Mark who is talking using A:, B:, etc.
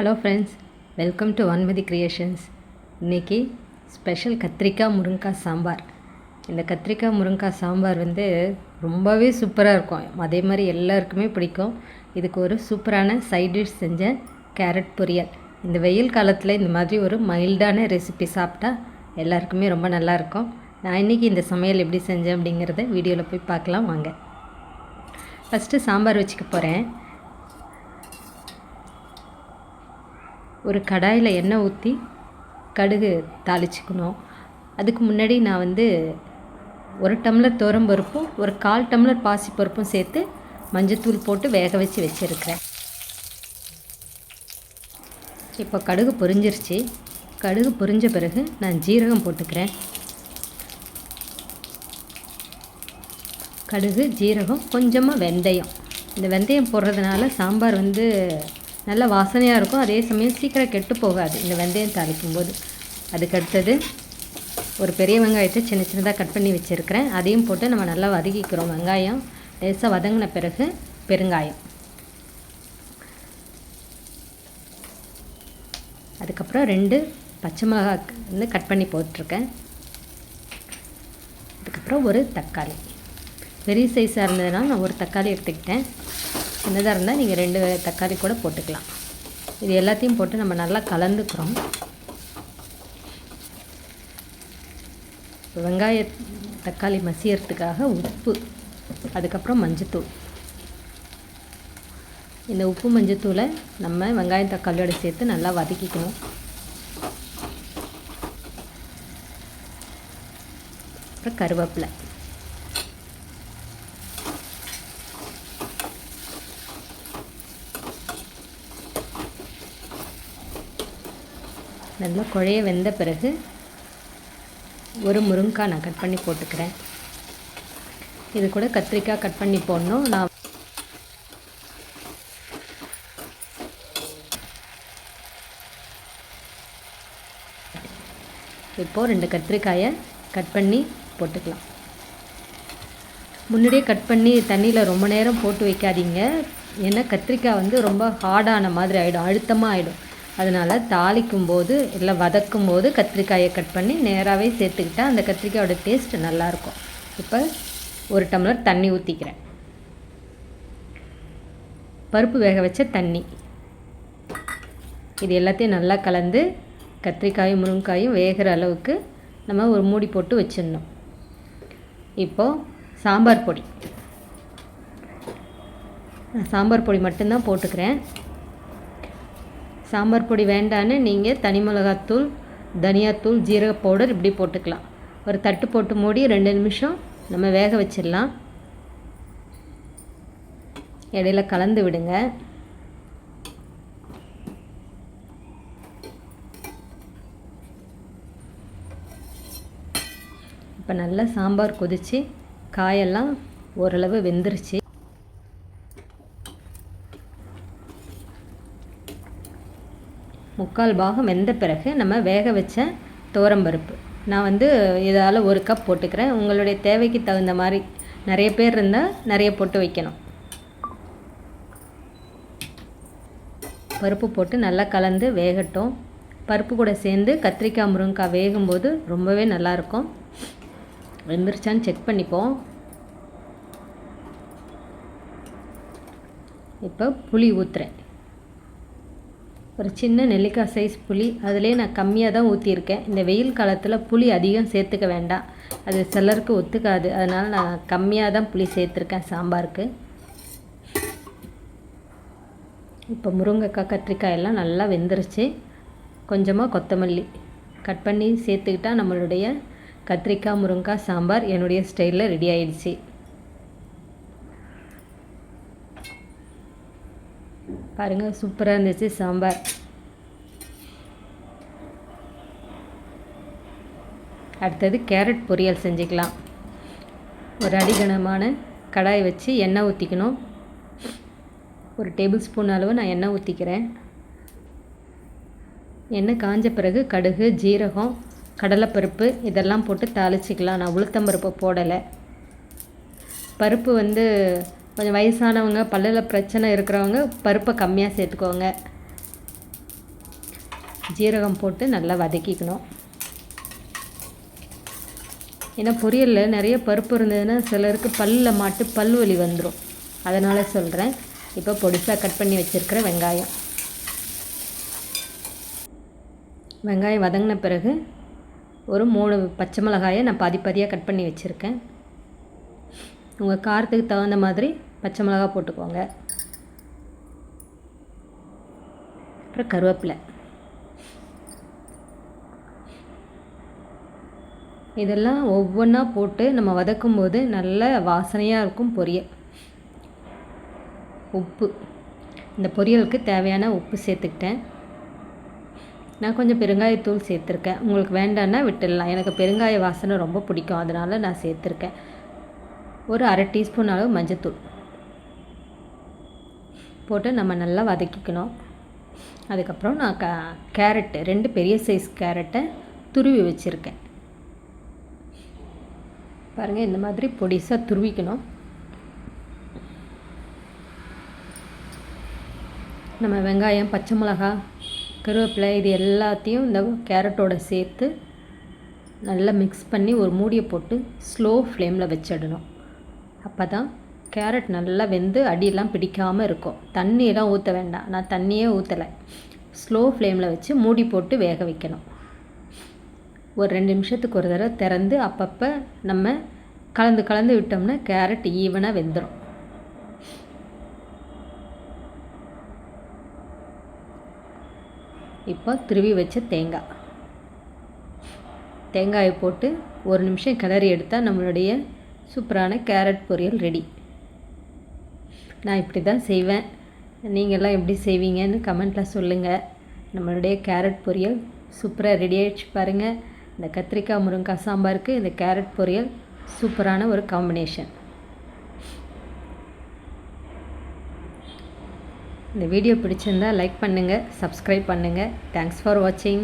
A: Hello friends, welcome to Vanmathi creations. இன்றைக்கி special கத்திரிக்காய் முருங்கைக்காய் சாம்பார். இந்த கத்திரிக்காய் முருங்கைக்காய் சாம்பார் ரொம்பவே சூப்பராக இருக்கும். அதே மாதிரி எல்லாருக்குமே பிடிக்கும். இதுக்கு ஒரு சூப்பரான சைட் டிஷ் செஞ்ச கேரட் பொரியல். இந்த வெயில் காலத்தில் இந்த மாதிரி ஒரு மைல்டான ரெசிபி சாப்பிட்டா எல்லாருக்குமே ரொம்ப நல்லாயிருக்கும். நான் இன்றைக்கி இந்த சமையல் எப்படி செஞ்சேன் அப்படிங்கிறத வீடியோவில் போய் பார்க்கலாம் வாங்க. ஃபஸ்ட்டு சாம்பார் வச்சுக்க போகிறேன். ஒரு கடாயில் எண்ணெய் ஊற்றி கடுகு தாளிச்சுக்கணும். அதுக்கு முன்னாடி நான் ஒரு டம்ளர் துவரம்பருப்பும் ஒரு 1/4 டம்ளர் பாசிப்பருப்பும் சேர்த்து மஞ்சத்தூள் போட்டு வேக வச்சு வச்சுருக்கிறேன். இப்போ கடுகு பொரிஞ்சிருச்சு. கடுகு பொரிஞ்ச பிறகு நான் ஜீரகம் போட்டுக்கிறேன். கடுகு, ஜீரகம், கொஞ்சமாக வெந்தயம். இந்த வெந்தயம் போடுறதுனால சாம்பார் நல்ல வாசனையாக இருக்கும். அதே சமயம் சீக்கிரம் கெட்டு போகாது இந்த வெந்தயம் தாளிக்கும்போது. அதுக்கு அடுத்தது ஒரு பெரிய வெங்காயத்தை சின்ன சின்னதாக கட் பண்ணி வச்சுருக்கிறேன். அதையும் போட்டு நம்ம நல்லா வதக்கிக்கிறோம். வெங்காயம் லேசாக வதங்கின பிறகு பெருங்காயம், அதுக்கப்புறம் 2 பச்சை மிளகாய் கட் பண்ணி போட்டிருக்கேன். அதுக்கப்புறம் ஒரு தக்காளி. பெரிய சைஸாக இருந்ததுனால நான் ஒரு தக்காளி எடுத்துக்கிட்டேன். சின்னதாக இருந்தால் நீங்கள் 2 தக்காளி கூட போட்டுக்கலாம். இது எல்லாத்தையும் போட்டு நம்ம நல்லா கலந்துக்கிறோம். வெங்காய தக்காளி மசியறதுக்காக உப்பு, அதுக்கப்புறம் மஞ்சத்தூள். இந்த உப்பு மஞ்சத்தூளை நம்ம வெங்காயம் தக்காளியோடு சேர்த்து நல்லா வதக்கிக்கணும். அப்புறம் கருவேப்பிலை, நல்லா குழைய வெந்த பிறகு ஒரு முருங்கைக்காய் நான் கட் பண்ணி போட்டுக்கிறேன். இது கூட கத்திரிக்காய் கட் பண்ணி போடணும். நான் இப்போது 2 கத்திரிக்காயை கட் பண்ணி போட்டுக்கலாம். முன்னாடியே கட் பண்ணி தண்ணியில் ரொம்ப நேரம் போட்டு வைக்காதீங்க. ஏன்னா கத்திரிக்காய் ரொம்ப ஹார்டான மாதிரி ஆகிடும், அழுத்தமாக ஆகிடும். அதனால் தாளிக்கும் போது இல்லை வதக்கும் போது கத்திரிக்காயை கட் பண்ணி நேராகவே சேர்த்துக்கிட்டால் அந்த கத்திரிக்காயோட டேஸ்ட் நல்லாயிருக்கும். இப்போ 1 டம்ளர் தண்ணி ஊற்றிக்கிறேன். பருப்பு வேக வச்ச தண்ணி. இது எல்லாத்தையும் நல்லா கலந்து கத்திரிக்காயும் முருங்கைக்காயும் வேகிற அளவுக்கு நம்ம ஒரு மூடி போட்டு வச்சிடணும். இப்போது சாம்பார் பொடி. சாம்பார் பொடி மட்டும்தான் போட்டுக்கிறேன். சாம்பார் பொடி வேண்டான்னு நீங்கள் தனி மிளகாத்தூள், தனியாத்தூள், ஜீரக பவுடர் இப்படி போட்டுக்கலாம். ஒரு தட்டு போட்டு மூடி 2 நிமிஷம் நம்ம வேக வச்சிடலாம். இடையில கலந்து விடுங்க. இப்போ நல்லா சாம்பார் கொதித்து காயெல்லாம் ஓரளவு வெந்துருச்சு. முக்கால் பாகம் வெந்த பிறகு நம்ம வேக வச்ச துவரம்பருப்பு நான் இதால் 1 கப் போட்டுக்கிறேன். உங்களுடைய தேவைக்கு தகுந்த மாதிரி நிறைய பேர் இருந்தால் நிறைய போட்டு வைக்கணும். பருப்பு போட்டு நல்லா கலந்து வேகட்டும். பருப்பு கூட சேர்ந்து கத்திரிக்காய் முருங்கைக்காய் வேகும்போது ரொம்பவே நல்லாயிருக்கும். வெந்துருச்சான்னு செக் பண்ணிப்போம். இப்போ புளி ஊற்றுறேன். ஒரு சின்ன நெல்லிக்காய் சைஸ் புளி. அதிலே நான் கம்மியாக தான் ஊற்றியிருக்கேன். இந்த வெயில் காலத்தில் புளி அதிகம் சேர்த்துக்க வேண்டாம், அது சிலருக்கு ஒத்துக்காது. அதனால் நான் கம்மியாக தான் புளி சேர்த்துருக்கேன் சாம்பாருக்கு. இப்போ முருங்கைக்காய், கத்திரிக்காய் எல்லாம் நல்லா வெந்துருச்சு. கொஞ்சமாக கொத்தமல்லி கட் பண்ணி சேர்த்துக்கிட்டால் நம்மளுடைய கத்திரிக்காய் முருங்கைக்காய் சாம்பார் என்னுடைய ஸ்டைலில் ரெடி ஆயிடுச்சு. பாருங்கள், சூப்பராக இருந்துச்சு சாம்பார். அடுத்தது கேரட் பொரியல் செஞ்சுக்கலாம். ஒரு அடிகனமான கடாய் வச்சு எண்ணெய் ஊற்றிக்கணும். 1 டேபிள் ஸ்பூன் அளவு நான் எண்ணெய் ஊற்றிக்கிறேன். எண்ணெய் காஞ்ச பிறகு கடுகு, ஜீரகம், கடலைப்பருப்பு இதெல்லாம் போட்டு தாளிச்சிக்கலாம். நான் உளுத்தம்பருப்பு போடலை. பருப்பு கொஞ்சம் வயசானவங்க, பல்லில் பிரச்சனை இருக்கிறவங்க பருப்பை கம்மியாக சேர்த்துக்கோங்க. ஜீரகம் போட்டு நல்லா வதக்கிக்கணும். ஏன்னா பொரியலில் நிறைய பருப்பு இருந்ததுன்னா சிலருக்கு பல்லில் மாட்டு பல் வலி வந்துடும். அதனால் சொல்கிறேன். இப்போ பொடிசாக கட் பண்ணி வச்சுருக்கிற வெங்காயம் வதங்கின பிறகு ஒரு 3 பச்சை மிளகாயை நான் பாதியாக கட் பண்ணி வச்சுருக்கேன். உங்கள் காரத்துக்கு தகுந்த மாதிரி பச்சை மிளகா போட்டுக்கோங்க. அப்புறம் கருவேப்பிலை. இதெல்லாம் ஒவ்வொன்றா போட்டு நம்ம வதக்கும்போது நல்ல வாசனையாக இருக்கும் பொரியல். உப்பு, இந்த பொரியலுக்கு தேவையான உப்பு சேர்த்துக்கிட்டேன். நான் கொஞ்சம் பெருங்காயத்தூள் சேர்த்துருக்கேன். உங்களுக்கு வேண்டான்னா விட்டுடலாம். எனக்கு பெருங்காய வாசனை ரொம்ப பிடிக்கும், அதனால் நான் சேர்த்துருக்கேன். ஒரு 1/2 டீஸ்பூன் அளவு மஞ்சத்தூள் போட்டு நம்ம நல்லா வதக்கிக்கணும். அதுக்கப்புறம் நான் கேரட்டு 2 பெரிய சைஸ் கேரட்டை துருவி வச்சுருக்கேன். பாருங்கள், இந்த மாதிரி பொடிசாக துருவிக்கணும். நம்ம வெங்காயம், பச்சை மிளகா, கருவேப்பிலை இது எல்லாத்தையும் இந்த கேரட்டோடு சேர்த்து நல்லா மிக்ஸ் பண்ணி ஒரு மூடியை போட்டு ஸ்லோ ஃப்ளேமில் வச்சிடணும். அப்போ தான் கேரட் நல்லா வெந்து அடியெல்லாம் பிடிக்காமல் இருக்கும். தண்ணியெல்லாம் ஊற்ற வேண்டாம். நான் தண்ணியே ஊற்றலை. ஸ்லோ ஃப்ளேமில் வச்சு மூடி போட்டு வேக வைக்கணும். ஒரு 2 நிமிஷத்துக்கு ஒரு தடவை திறந்து அப்பப்போ நம்ம கலந்து விட்டோம்னா கேரட் ஈவனாக வெந்துடும். இப்போ துருவி வச்ச தேங்காயை போட்டு 1 நிமிஷம் கிளறி எடுத்தால் நம்மளுடைய சூப்பரான கேரட் பொரியல் ரெடி. நான் இப்படி தான் செய்வேன். நீங்கள்லாம் எப்படி செய்வீங்கன்னு கமெண்ட்டில் சொல்லுங்கள். நம்மளுடைய கேரட் பொரியல் சூப்பராக ரெடி ஆகிடுச்சு பாருங்கள். இந்த கத்திரிக்காய் முருங்கைக்காய் சாம்பாருக்கு இந்த கேரட் பொரியல் சூப்பரான ஒரு காம்பினேஷன். இந்த வீடியோ பிடிச்சிருந்தால் லைக் பண்ணுங்கள், சப்ஸ்கிரைப் பண்ணுங்கள். தேங்க்ஸ் ஃபார் வாட்சிங்.